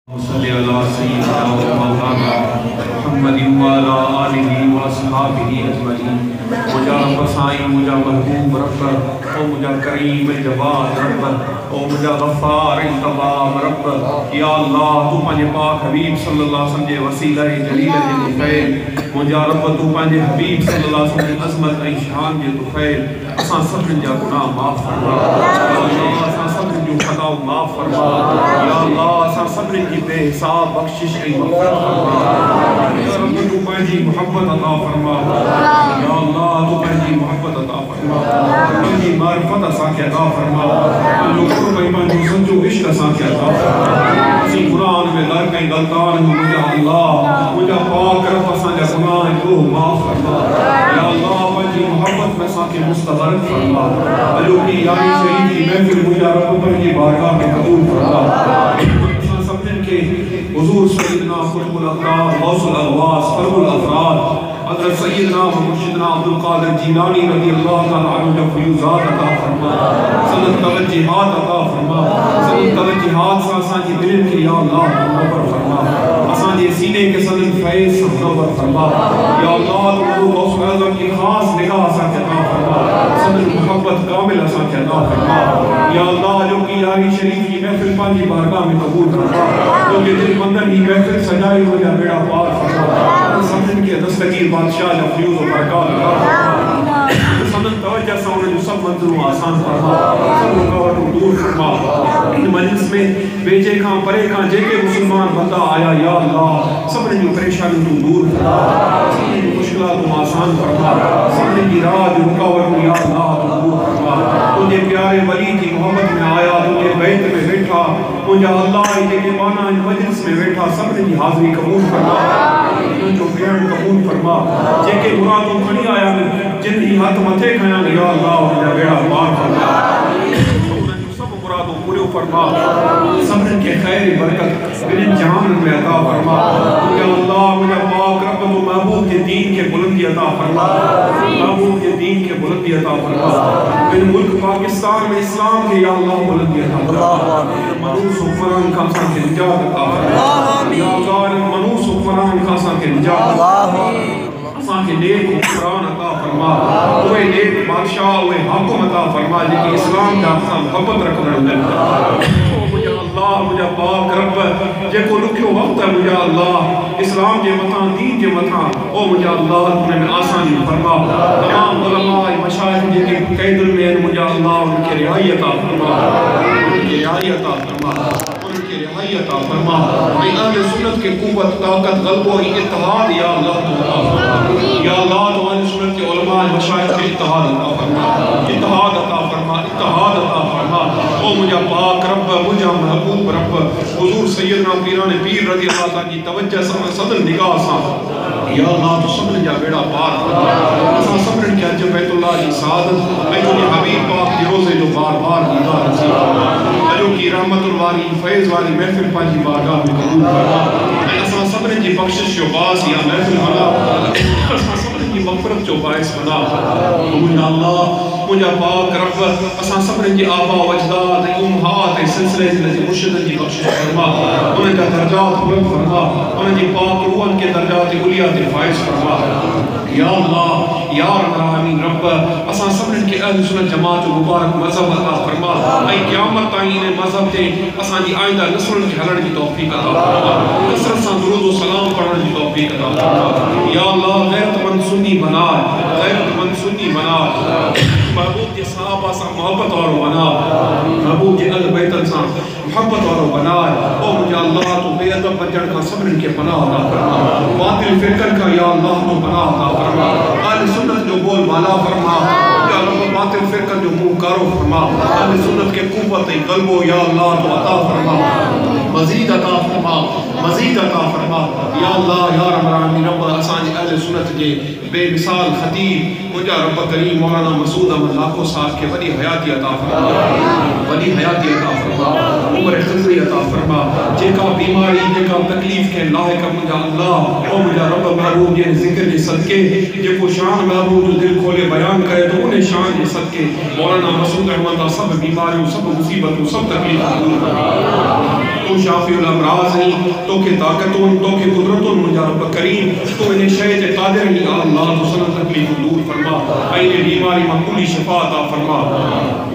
صلی اللہ سیدنا و مولانا محمد وعلی آلہ و اصحابہ اجمعین۔ مجھا رب سائیں، مجھا محبوب رب، او مجھا کریم جواد رب، او مجھا غفار تمام رب۔ یا اللہ تو پانچے پاک حبیب صلی اللہ علیہ وسلم جے وسیلہ جلیل جے دفعیل، مجھا رب تو پانچے حبیب صلی اللہ علیہ وسلم عظمت ای شان جے دفعیل اساں سب جا گناہ معاف فرما۔ یا اللہ اساں سب جو خطا معاف فرما۔ یا اللہ اساں سب کی بے حساب بخشش ای مغفرت فرما۔ یا رب تو پانچی محبت عطا فرما۔ یا اللہ تو پانچی محبت عطا فرما، پانچی معرفت اساں کے عطا فرما، جو قرب ایمان جو سنجو عشق اساں کے عطا فرما۔ اسی قرآن میں در کہیں غلطان ہوں مجھا اللہ، مجھا پاک رب اساں جا گناہ جو معاف فرما۔ یا اللہ پانچی محبت میں اساں کے مستغرق فرما، جو کی یاری شہید کی محفل مجھا رب پر کی بارگاہ میں قبول فرما۔ اساں سمجھن کے حضور سیدنا قطب الاقدار غوث الاغواث قرب الافراد حضرت سیدنا و مرشدنا عبدالقادر جیلانی رضی اللہ تعالیٰ عنہ جب فیوزات عطا فرما، سنت توجہات عطا فرما، سنت توجہات ساسان کی دلن کے یا اللہ منور فرما، اسان جی سینے کے سنت فیض منور فرما۔ یا اللہ تو غوث اعظم کی خاص نگاہ اسان کے عطا فرما، سنت محبت کامل اسان کے عطا فرما۔ یا اللہ جو کی یاری شریف کی محفل پانچی بارگاہ میں قبول فرما، جو کہ دل مندن ہی محفل سجائی ہو جا بیڑا پار فرما، سمجھن کے دستگیر بادشاہ جا فیوز و برکات عطا فرما، سمجھن توجہ ساؤنے جو سب منظروں آسان فرما، سب رکاوٹوں دور فرما۔ ان مجلس میں بیچے کھاں پرے کھاں جے کے مسلمان بندہ آیا یا اللہ سب جو پریشانی تو دور فرما، سب جو مشکلات آسان فرما، سب کی راہ جو رکاوٹ یا اللہ تو دور فرما۔ تجھے پیارے ولی کی محبت میں آیا، تجھے بیت میں بیٹھا، مجھا اللہ جے کے مانا ان مجلس میں بیٹھا، سب کی حاضری قبول فرما، جو پیان قبول فرما، جے کے مرادوں کھڑی آیا جن ہی ہاتھ متھے کھایا یا اللہ مجھا بیڑا پار فرما، سب مرادوں پورے فرما، سب کے خیر برکت میرے جہان میں عطا فرما۔ یا اللہ مجھا پاک رب تو محبوب کے دین کے بلندی عطا فرما، محبوب کے دین کے بلندی عطا فرما، میرے ملک پاکستان میں اسلام کے یا اللہ بلندی عطا فرما، منوس حکمران کا سان کے نجات عطا فرما۔ یا اللہ منوس حکمران کا سان کے نجات عطا فرما، اسان کے نیک حکمران عطا فرما، اوے نیک بادشاہ اوے حاکم عطا فرما جن کی اسلام کا اساں محبت رکھنا ہے۔ مجھا اللہ مجھا پاک رب جے کو لکھو وقت ہے مجھا اللہ اسلام جے متاں دین جے متاں او مجھا اللہ تمہیں میں آسانی فرما۔ تمام علماء مشاہد جے کے قید میں مجھا اللہ ان کے رہائی عطا فرما، ان کے رہائی عطا فرما، ان کے رہائی عطا فرما۔ اے اہل سنت کے قوت طاقت غلبہ اتحاد یا اللہ تو عطا فرما۔ یا اللہ تو اہل سنت کے علماء مشاہد کے اتحاد عطا فرما، اتحاد عطا فرما، اتحاد عطا فرما۔ او مجھا پاک رب مجھا محبوب رب حضور سیدنا پیران پیر رضی اللہ تعالیٰ کی توجہ صدر نگاہ سا یا اللہ تو سبن جا بیڑا پار فرما، اساں سبن کیا جو بیت اللہ کی سعادت اے جو حبیب پاک کی روزے جو بار بار دیدار نصیب فرما، جو کی رحمت الواری فیض والی محفل پانچی بارگاہ میں قبول فرما، اساں سبن کی بخشش جو باس یا محفل بنا، اساں سبن کی مغفرت جو باعث بنا۔ مجھا اللہ مجھا پاک رب اساں سبن کی آبا و اجداد امہات سلسلے جلدی مرشدن کی بخشش فرما، انہیں کا درجات بلند فرما، انہیں کی پاک روحن کے درجات علیات فائز فرما۔ یا اللہ یا العالمین رب اساں سبن کے اہل سنت جماعت مبارک مذہب عطا فرما، اے قیامت تائین مذہب تے اساں دی آئندہ نسلن کے ہلن کی توفیق عطا فرما، کثرت سے درود و سلام پڑھنے کی توفیق عطا فرما۔ یا اللہ غیرت مند سنی بنا، غیرت مند سنی بنا، محبوب کے صحابہ سے محبت اور بنا، محبوب کے اہل بیت سے محبت اور بنا۔ او مجھا اللہ تو بے ادب بچن کا صبر کے پناہ عطا فرما، باطل فرقن کا یا اللہ تو پناہ عطا فرما، اہل سنت جو بول بالا فرما، یا رب باطل فرقن جو منہ کارو فرما، اہل سنت کے قوت قلب و یا اللہ تو عطا فرما، مزید عطا فرما، مزید عطا فرما۔ یا اللہ یا رب العالمین رب اسان اہل سنت کے بے مثال خطیب مجھا رب کریم مولانا مسعود احمد لاکھو صاحب کے ولی حیاتی عطا فرما، ولی حیاتی عطا فرما، عمر خضری عطا فرما، جے کا بیماری جے کا تکلیف کے لاحق مجھا اللہ او مجھا رب محبوب یہ ذکر کے صدقے جے کو شان محبوب جو دل کھولے بیان کرے تو انہیں شان کے صدقے مولانا مسعود احمد سب بیماریوں سب مصیبتوں سب تکلیفوں دور فرما۔ تو شافی الامراض نہیں تو کہ طاقتوں تو کہ قدرتوں مجھا رب کریم تو انہیں شہد قادر نہیں اللہ تو سن تکلیف دور فرما، این بیماری مقبولی شفا عطا فرما،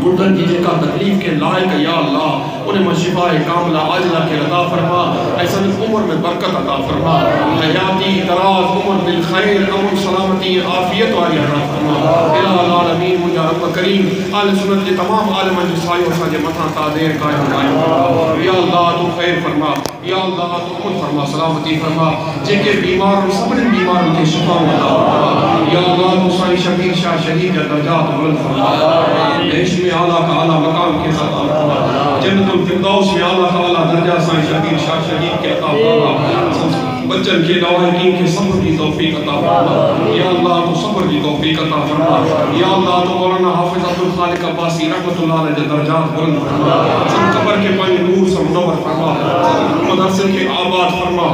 گردن کی جے کا تکلیف کے لائق یا اللہ انہیں میں شفا کاملہ عاجلہ کے عطا فرما، ایسا عمر میں برکت عطا فرما، حیاتی دراز عمر بالخیر امن سلامتی عافیت والی عطا فرما، الہ العالمین مجھا رب کریم آل سنت کے تمام عالمان جسائی اور ساجے متھا تادیر قائم فرما، یا اللہ تو خیر فرما، یا اللہ تو امن فرما سلامتی فرما، جے کے بیمار اور سبن بیماروں کے شفا عطا فرما، یا اللہ تو سائی شبیر شاہ شہید کا درجات بلند فرما، عیش میں اعلیٰ کا اعلیٰ مقام کے عطا فرما، جنت الفردوس میں اعلیٰ کا اعلیٰ درجہ سائی شبیر شاہ شہید کے عطا فرما، بچن کے لاحقین کے صبر کی توفیق عطا فرما، یا اللہ تو صبر کی توفیق عطا فرما، یا اللہ تو مولانا حافظ عبد الخالق عباسی رحمت اللہ علیہ درجات بلند فرما، سب قبر کے پانی نور سے منور فرما، مدرسے کے آباد فرما،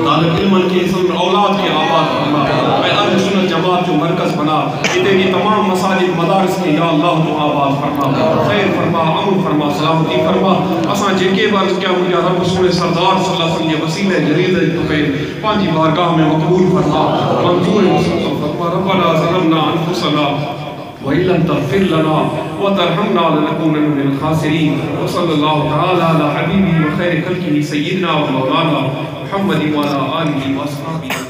طالب علم کے سب اولاد کے آباد فرما، اے اہل سنت جماعت جو مرکز بنا اتنی تمام مساجد مدارس کے یا اللہ تو آباد فرما، خیر فرما امن فرما سلامتی فرما، اساں جے کے بار کیا مجھا رب سونے سردار صلی اللہ علیہ وسلم یہ وسیلہ جلیل تو پہ پانچی بارگاہ میں مقبول فرما، منظور مسلم فرما، ربنا ظلمنا انفسنا وَإِن لَمْ تَغْفِرْ لَنَا وَتَرْحَمْنَا لَنَكُونَنَّ مِنَ الْخَاسِرِينَ وصلی اللہ تعالی علی حبیبہ وخیر خلقہ سیدنا و مولانا محمد وعلی آلہ وصحبہ